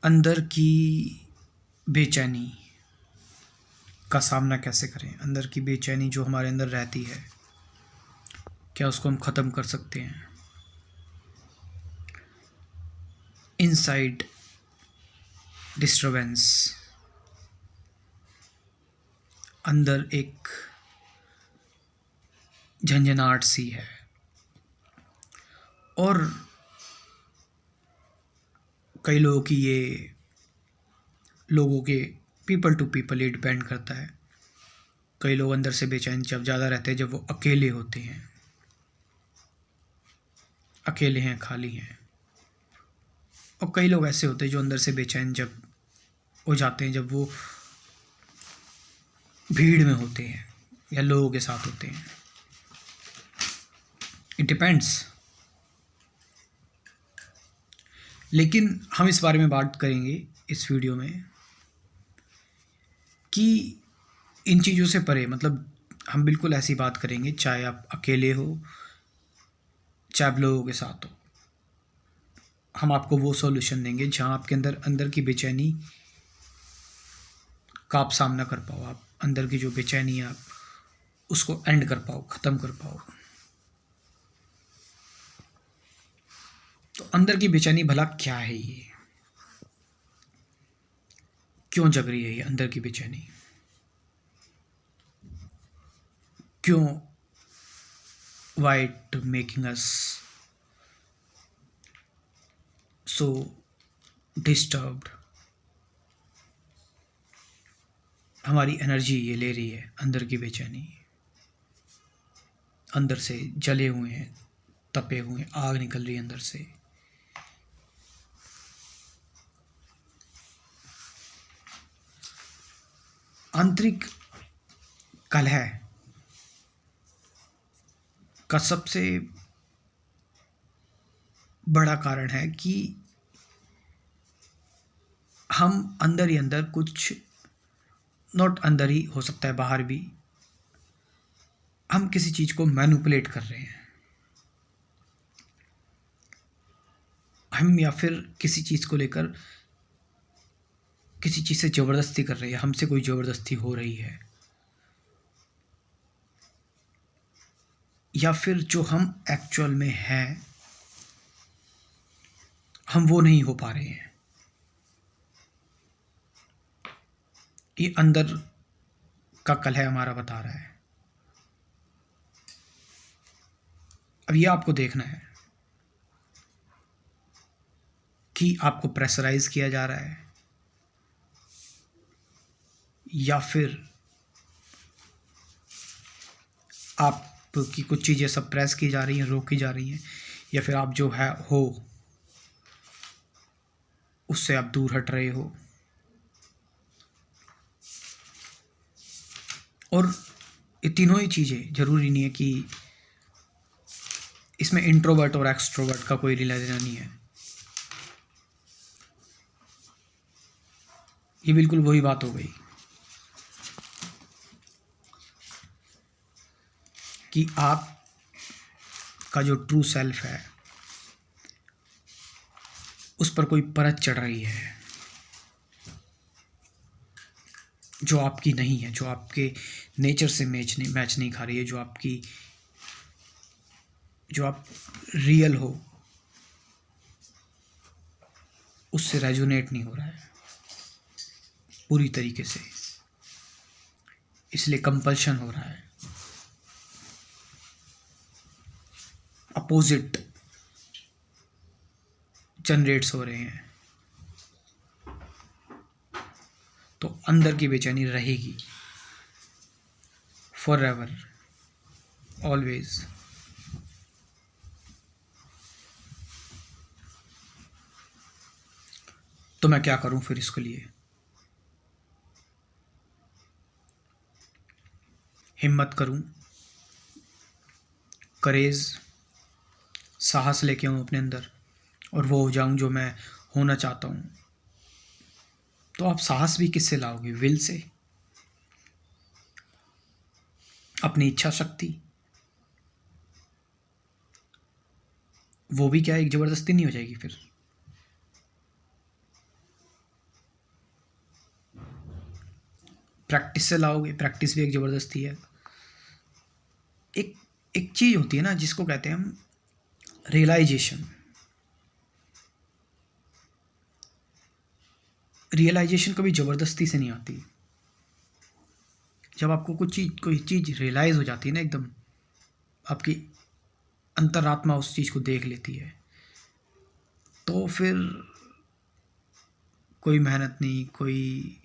अंदर की बेचैनी का सामना कैसे करें। अंदर की बेचैनी जो हमारे अंदर रहती है, क्या उसको हम ख़त्म कर सकते हैं। इनसाइड डिस्टरबेंस, अंदर एक झंझनाहट सी है, और कई लोगों की ये लोगों के पीपल टू पीपल ये डिपेंड करता है। कई लोग अंदर से बेचैन जब ज़्यादा रहते हैं जब वो अकेले होते हैं, अकेले हैं, खाली हैं। और कई लोग ऐसे होते हैं जो अंदर से बेचैन जब हो जाते हैं जब वो भीड़ में होते हैं या लोगों के साथ होते हैं। It depends. लेकिन हम इस बारे में बात करेंगे इस वीडियो में कि इन चीज़ों से परे, मतलब हम बिल्कुल ऐसी बात करेंगे, चाहे आप अकेले हो चाहे आप लोगों के साथ हो, हम आपको वो सॉल्यूशन देंगे जहाँ आपके अंदर की बेचैनी का आप सामना कर पाओ, आप अंदर की जो बेचैनी है आप उसको एंड कर पाओ, ख़त्म कर पाओ। तो अंदर की बेचैनी भला क्या है, ये क्यों जग रही है ये अंदर की बेचैनी, क्यों, why it making us so disturbed। हमारी एनर्जी ये ले रही है, अंदर की बेचैनी, अंदर से जले हुए हैं, तपे हुए हैं, आग निकल रही है अंदर से। आंतरिक कलह का सबसे बड़ा कारण है कि हम अंदर ही अंदर कुछ, नॉट अंदर ही, हो सकता है बाहर भी, हम किसी चीज़ को मैनिपुलेट कर रहे हैं। हम या फिर किसी चीज़ को लेकर किसी चीज़ से ज़बरदस्ती कर रहे हैं, हमसे कोई ज़बरदस्ती हो रही है, या फिर जो हम एक्चुअल में हैं हम वो नहीं हो पा रहे हैं। ये अंदर का कलह हमारा बता रहा है। अब ये आपको देखना है कि आपको प्रेशराइज किया जा रहा है या फिर आपकी कुछ चीज़ें सप्रेस की जा रही हैं, रोकी जा रही हैं, या फिर आप जो है हो उससे आप दूर हट रहे हो। और ये तीनों ही चीज़ें, ज़रूरी नहीं है कि इसमें इंट्रोवर्ट और एक्सट्रोवर्ट का कोई रिलेशन नहीं है। ये बिल्कुल वही बात हो गई कि आप का जो ट्रू सेल्फ है उस पर कोई परत चढ़ रही है जो आपकी नहीं है, जो आपके नेचर से मैच नहीं खा रही है, जो आप रियल हो उससे रेजोनेट नहीं हो रहा है पूरी तरीके से, इसलिए कंपल्शन हो रहा है, अपोजिट जनरेट्स हो रहे हैं। तो अंदर की बेचैनी रहेगी फॉर एवर, ऑलवेज। तो मैं क्या करूं फिर इसके लिए? हिम्मत करूं, करेज, साहस लेके आऊं अपने अंदर और वो हो जाऊं जो मैं होना चाहता हूं। तो आप साहस भी किससे लाओगे? विल से, अपनी इच्छा शक्ति। वो भी क्या एक ज़बरदस्ती नहीं हो जाएगी फिर? प्रैक्टिस से लाओगे, प्रैक्टिस भी एक ज़बरदस्ती है। एक एक चीज़ होती है ना जिसको कहते हैं हम रियलाइजेशन। रियलाइजेशन कभी ज़बरदस्ती से नहीं आती। जब आपको कोई चीज़ रियलाइज़ हो जाती है ना, एकदम आपकी अंतरात्मा उस चीज़ को देख लेती है, तो फिर कोई मेहनत नहीं, कोई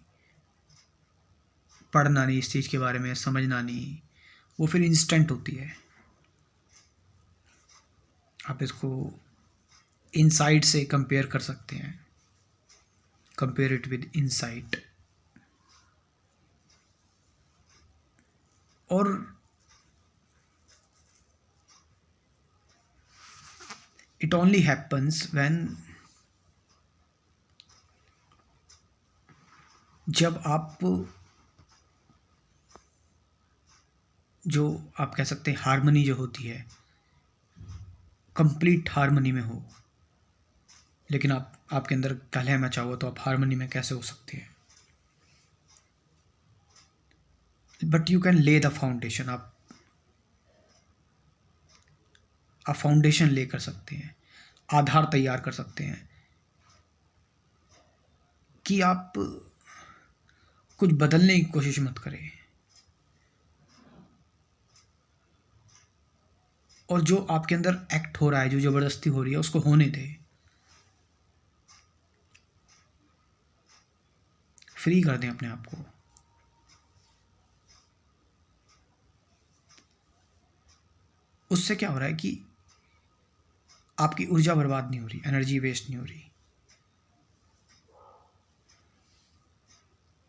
पढ़ना नहीं, इस चीज़ के बारे में समझना नहीं, वो फिर इंस्टेंट होती है। आप इसको इनसाइट से कंपेयर कर सकते हैं, कंपेयर इट विद इनसाइट। और इट ओनली हैपन्स व्हेन, जब आप जो आप कह सकते हैं हार्मनी जो होती है, कंप्लीट हार्मनी में हो। लेकिन आपके अंदर कलह मचा हुआ, तो आप हार्मनी में कैसे हो सकते हैं? बट यू कैन ले द फाउंडेशन। आप फाउंडेशन ले कर सकते हैं, आधार तैयार कर सकते हैं कि आप कुछ बदलने की कोशिश मत करें, और जो आपके अंदर एक्ट हो रहा है, जो ज़बरदस्ती हो रही है, उसको होने दें। फ्री कर दें अपने आप को। उससे क्या हो रहा है कि आपकी ऊर्जा बर्बाद नहीं हो रही, एनर्जी वेस्ट नहीं हो रही,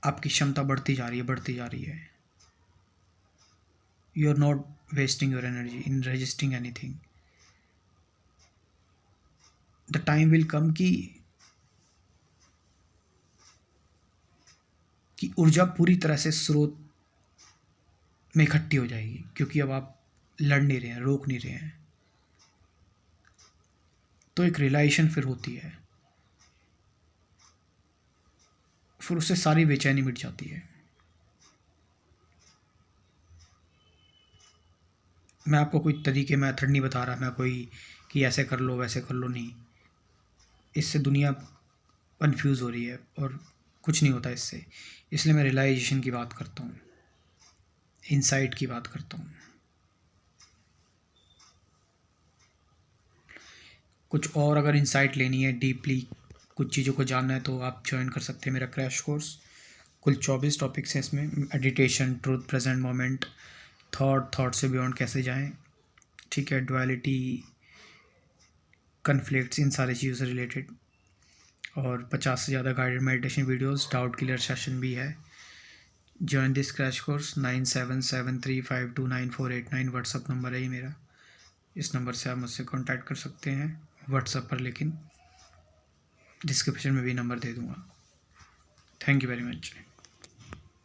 आपकी क्षमता बढ़ती जा रही है, बढ़ती जा रही है। You are not wasting your energy in resisting anything. The time will come कि ऊर्जा पूरी तरह से स्रोत में इकट्ठी हो जाएगी, क्योंकि अब आप लड़ नहीं रहे हैं, रोक नहीं रहे हैं। तो एक रियलाइजेशन फिर होती है, फिर उससे सारी बेचैनी मिट जाती है। मैं आपको कोई तरीके मेथड नहीं बता रहा, मैं कोई कि ऐसे कर लो वैसे कर लो, नहीं। इससे दुनिया कन्फ्यूज़ हो रही है और कुछ नहीं होता इससे। इसलिए मैं रियलाइजेशन की बात करता हूँ, इनसाइट की बात करता हूँ। कुछ और अगर इंसाइट लेनी है, डीपली कुछ चीज़ों को जानना है, तो आप ज्वाइन कर सकते हैं मेरा क्रैश कोर्स। कुल 24 टॉपिक्स हैं इसमें। Meditation, truth, present moment, thought से बियॉन्ड कैसे जाएं, ठीक है, डुअलिटी, कन्फ्लिक्ट्स, इन सारी चीज़ों से रिलेटेड। और 50 से ज़्यादा guided meditation videos, doubt clear session भी है। Join this crash course. 9773529489 WhatsApp number है ये मेरा। इस नंबर से आप मुझसे कांटेक्ट कर सकते हैं व्हाट्सएप पर, लेकिन डिस्क्रिप्शन में भी नंबर दे दूँगा। Thank you very much.